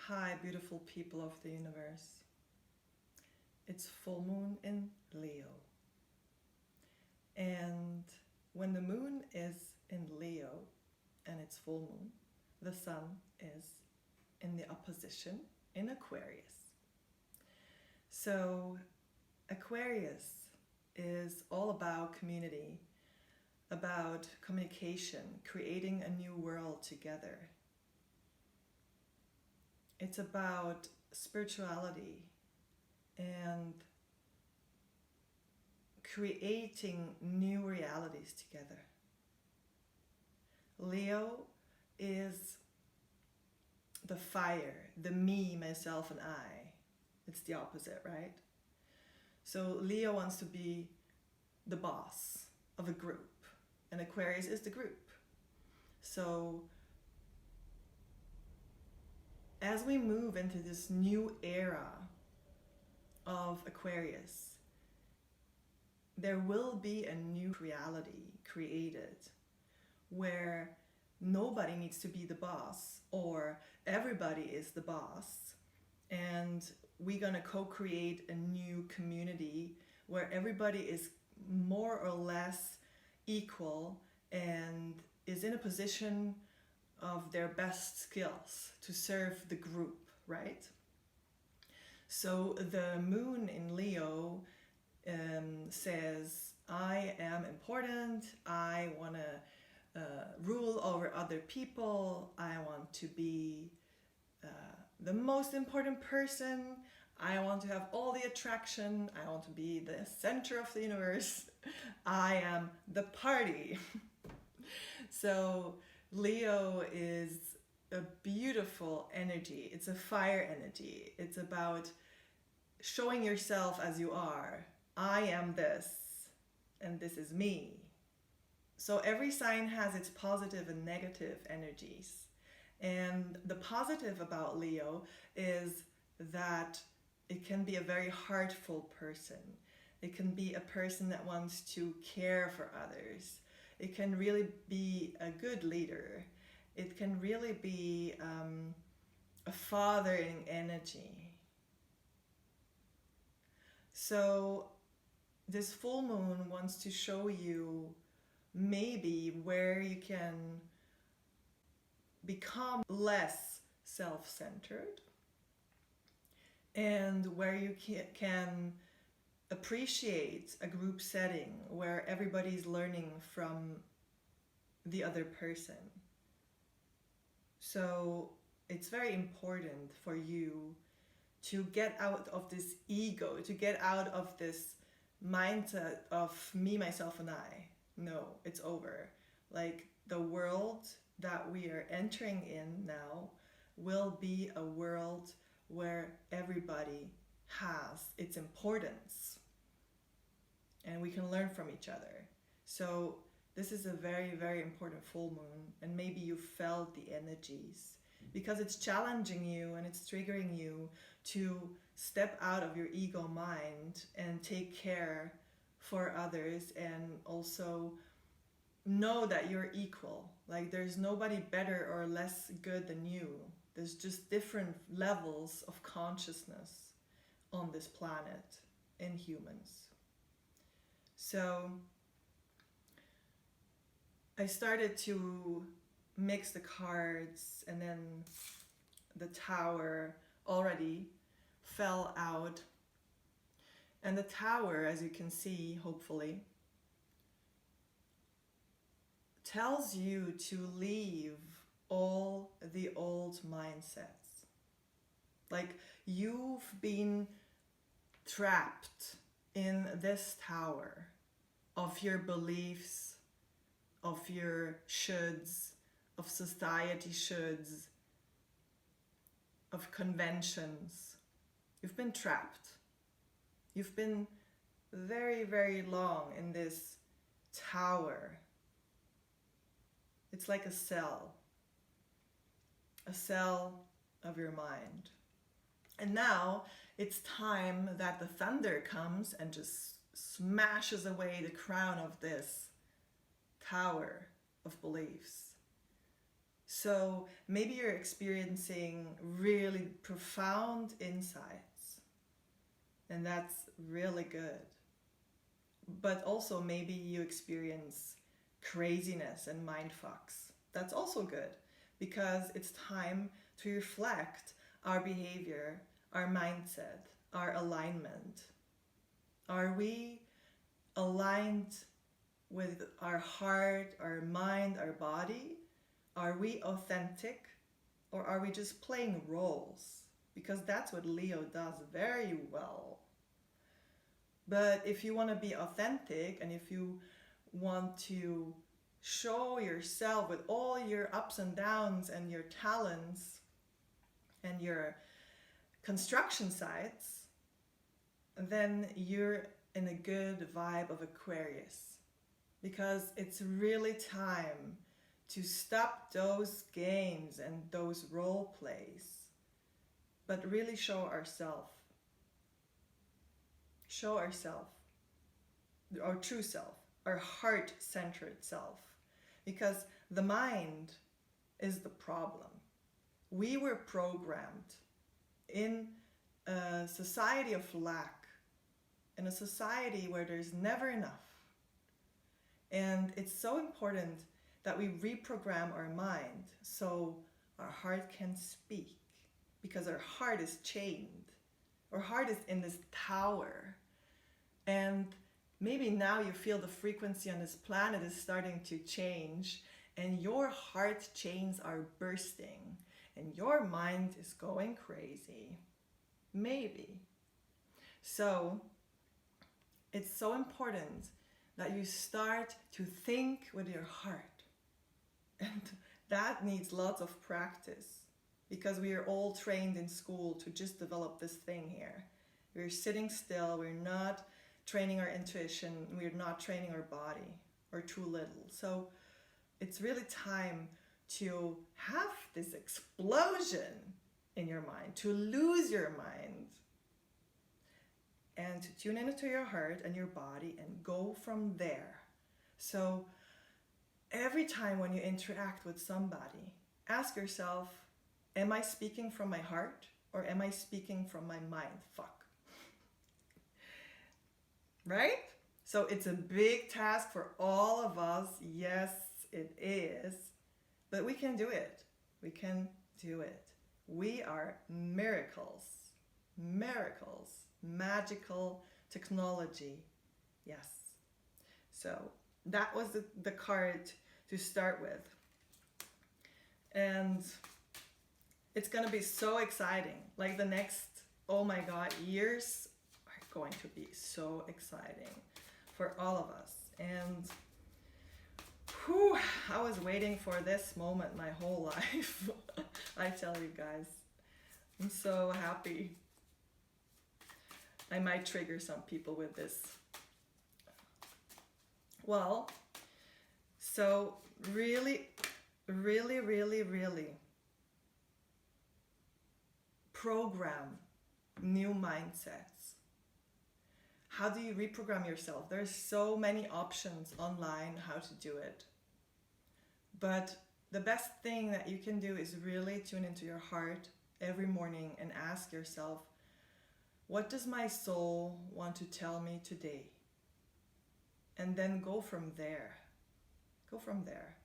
Hi, beautiful people of the universe. It's full moon in Leo. And when the moon is in Leo and it's full moon, the sun is in the opposition in Aquarius. So, Aquarius is all about community, about communication, creating a new world together. It's about spirituality and creating new realities together. Leo is the fire, the me, myself, and I. It's the opposite, right? So Leo wants to be the boss of a group, and Aquarius is the group. So as we move into this new era of Aquarius, there will be a new reality created where nobody needs to be the boss or everybody is the boss, and we're gonna co-create a new community where everybody is more or less equal and is in a position of their best skills to serve the group, right? So the moon in Leo says, I am important, I want to rule over other people, I want to be the most important person, I want to have all the attraction, I want to be the center of the universe, I am the party. So Leo is a beautiful energy. It's a fire energy. It's about showing yourself as you are. I am this, and this is me. So every sign has its positive and negative energies. And the positive about Leo is that it can be a very heartful person. It can be a person that wants to care for others. It can really be a good leader. It can really be a fathering energy. So this full moon wants to show you maybe where you can become less self-centered and where you can appreciate a group setting where everybody's learning from the other person. So it's very important for you to get out of this ego, to get out of this mindset of me, myself, and I. No, it's over. Like, the world that we are entering in now will be a world where everybody has its importance and we can learn from each other. So this is a very, very important full moon, and maybe you felt the energies because it's challenging you and it's triggering you to step out of your ego mind and take care for others, and also know that you're equal. Like, there's nobody better or less good than you. There's just different levels of consciousness on this planet in humans. So I started to mix the cards, and then the Tower already fell out. And the Tower, as you can see, hopefully, tells you to leave all the old mindsets. Like, you've been trapped in this tower of your beliefs, of your shoulds, of society shoulds, of conventions. You've been trapped. You've been very, very long in this tower. It's like a cell of your mind. And now it's time that the thunder comes and just smashes away the crown of this tower of beliefs. So maybe you're experiencing really profound insights, and that's really good. But also maybe you experience craziness and mind fucks. That's also good, because it's time to reflect our behavior, our mindset, our alignment. Are we aligned with our heart, our mind, our body? Are we authentic, or are we just playing roles? Because that's what Leo does very well. But if you want to be authentic, and if you want to show yourself with all your ups and downs and your talents and your construction sites, then you're in a good vibe of Aquarius. Because it's really time to stop those games and those role plays, but really show ourselves. Show ourselves, our true self, our heart-centered self. Because the mind is the problem. We were programmed in a society of lack, in a society where there's never enough. And it's so important that we reprogram our mind so our heart can speak, because our heart is chained. Our heart is in this tower. And maybe now you feel the frequency on this planet is starting to change, and your heart chains are bursting, and your mind is going crazy. Maybe. So it's so important that you start to think with your heart. And that needs lots of practice, because we are all trained in school to just develop this thing here. We're sitting still, we're not training our intuition, we're not training our body, or too little. So it's really time to have this explosion in your mind, to lose your mind, and to tune into your heart and your body and go from there. So every time when you interact with somebody, ask yourself, am I speaking from my heart, or am I speaking from my mind? Fuck. Right? So it's a big task for all of us. Yes, it is. But we can do it. We can do it. We are miracles. Miracles. Magical technology. Yes. So that was the card to start with. And it's going to be so exciting. Like the next, oh my God, years are going to be so exciting for all of us. And whew, I was waiting for this moment my whole life. I tell you guys, I'm so happy. I might trigger some people with this. Well, so really program new mindsets. How do you reprogram yourself? There's so many options online how to do it. But the best thing that you can do is really tune into your heart every morning and ask yourself, what does my soul want to tell me today? And then go from there. Go from there.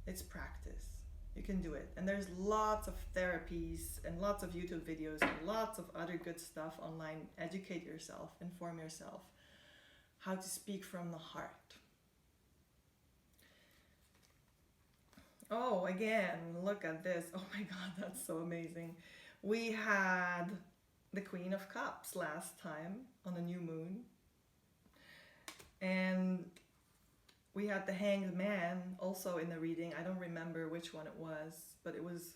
It's practice. You can do it. And there's lots of therapies and lots of YouTube videos and lots of other good stuff online. Educate yourself, inform yourself how to speak from the heart. Oh, again, look at this. Oh my God, that's so amazing. We had the Queen of Cups last time on a new moon. And we had the Hanged Man also in the reading. I don't remember which one it was, but it was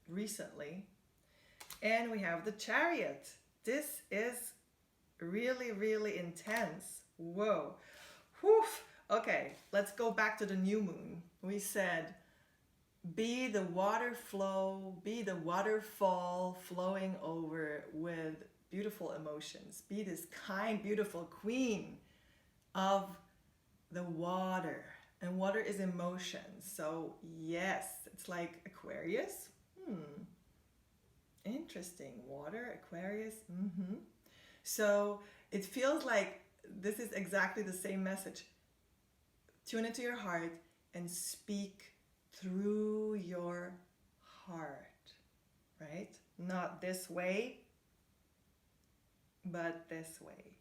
recently. And we have the Chariot. This is really intense. Whoa. Whew. Okay, let's go back to the new moon. We said, be the water flow, be the waterfall flowing over with beautiful emotions. Be this kind, beautiful queen of the water And water is emotion. So yes, it's like Aquarius. Interesting. Water, Aquarius. So it feels like this is exactly the same message. Tune into your heart and speak through your heart, right? Not this way, but this way.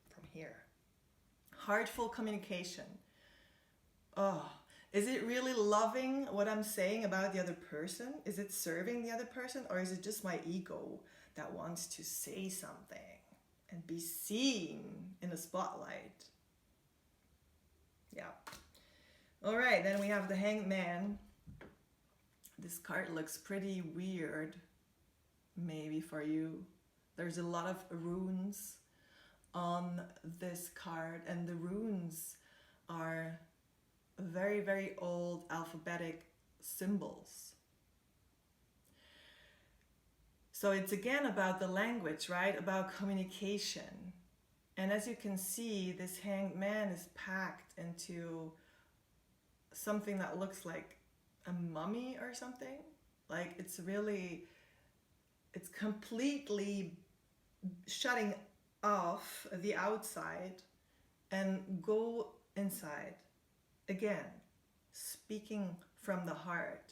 From here. Heartful communication. Oh, is it really loving what I'm saying about the other person? Is it serving the other person? Or is it just my ego that wants to say something and be seen in the spotlight? Yeah. All right, then we have the Hanged Man. This card looks pretty weird, maybe for you. There's a lot of runes on this card, and the runes are very, very old alphabetic symbols. So it's again about the language, right? About communication. And as you can see, this Hanged Man is packed into something that looks like a mummy or something. Like it's completely shutting off the outside and go inside. Again, speaking from the heart,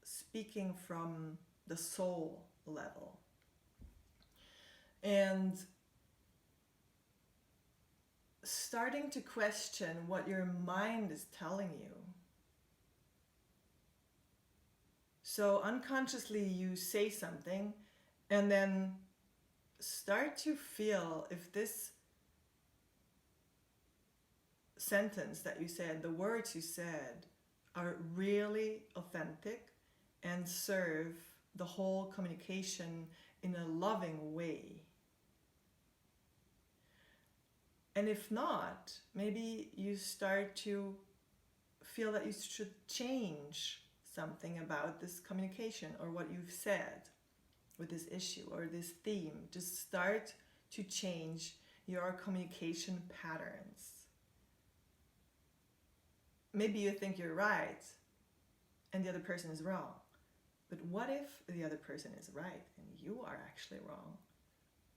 speaking from the soul level. And starting to question what your mind is telling you. So unconsciously you say something and then start to feel if this sentence that you said, the words you said, are really authentic and serve the whole communication in a loving way. And if not, maybe you start to feel that you should change something about this communication or what you've said with this issue or this theme. Just start to change your communication patterns. Maybe you think you're right and the other person is wrong. But what if the other person is right and you are actually wrong?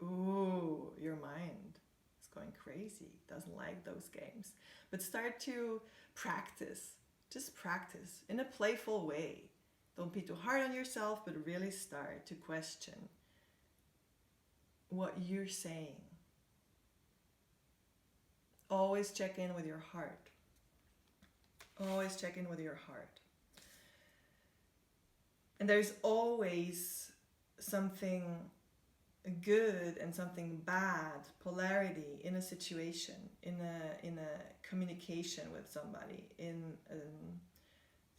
Ooh, your mind is going crazy. Doesn't like those games. But start to practice. Just practice in a playful way. Don't be too hard on yourself, but really start to question what you're saying. Always check in with your heart. Always check in with your heart. And there's always something good and something bad, polarity in a situation, in a communication with somebody, in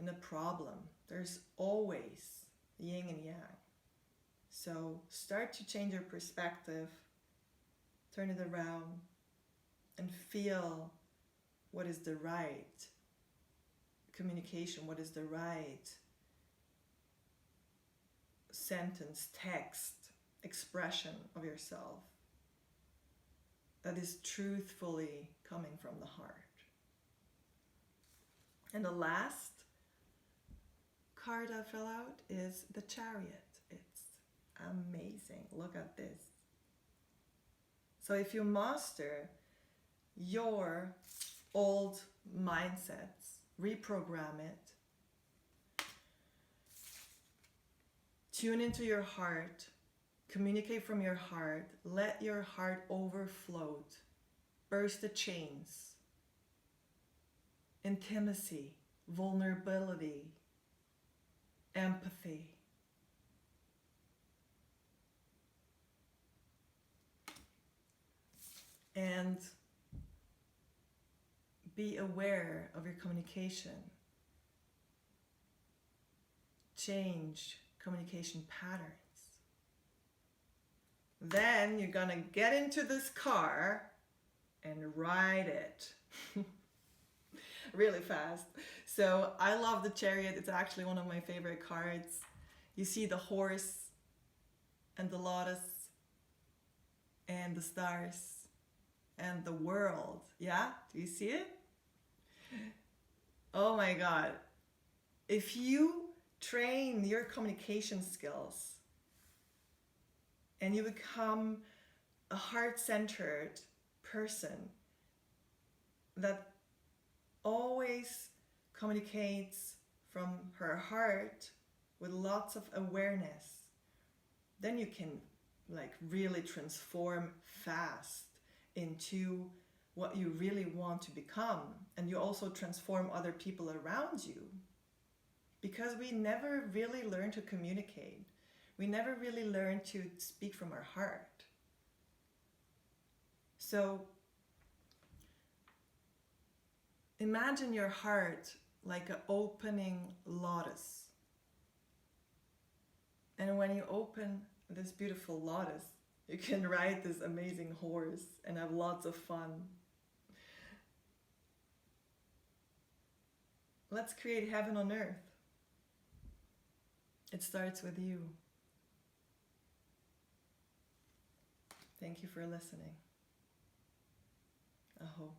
a problem. There's always yin and yang. So start to change your perspective, turn it around, and feel what is the right communication, what is the right sentence, text, expression of yourself that is truthfully coming from the heart. And the last card that fell out is the Chariot. It's amazing. Look at this. So if you master your old mindsets, reprogram it, tune into your heart, communicate from your heart, let your heart overflow, burst the chains, intimacy, vulnerability, empathy. And be aware of your communication. Change communication patterns. Then you're gonna get into this car and ride it really fast. So I love the Chariot. It's actually one of my favorite cards. You see the horse and the lotus and the stars and the world. Yeah, do you see it? Oh my God. If you train your communication skills and you become a heart-centered person that always communicates from her heart with lots of awareness, then you can like really transform fast into what you really want to become. And you also transform other people around you, because we never really learn to communicate. We never really learn to speak from our heart. So imagine your heart like an opening lotus. And when you open this beautiful lotus, you can ride this amazing horse and have lots of fun. Let's create heaven on earth. It starts with you. Thank you for listening. Aho.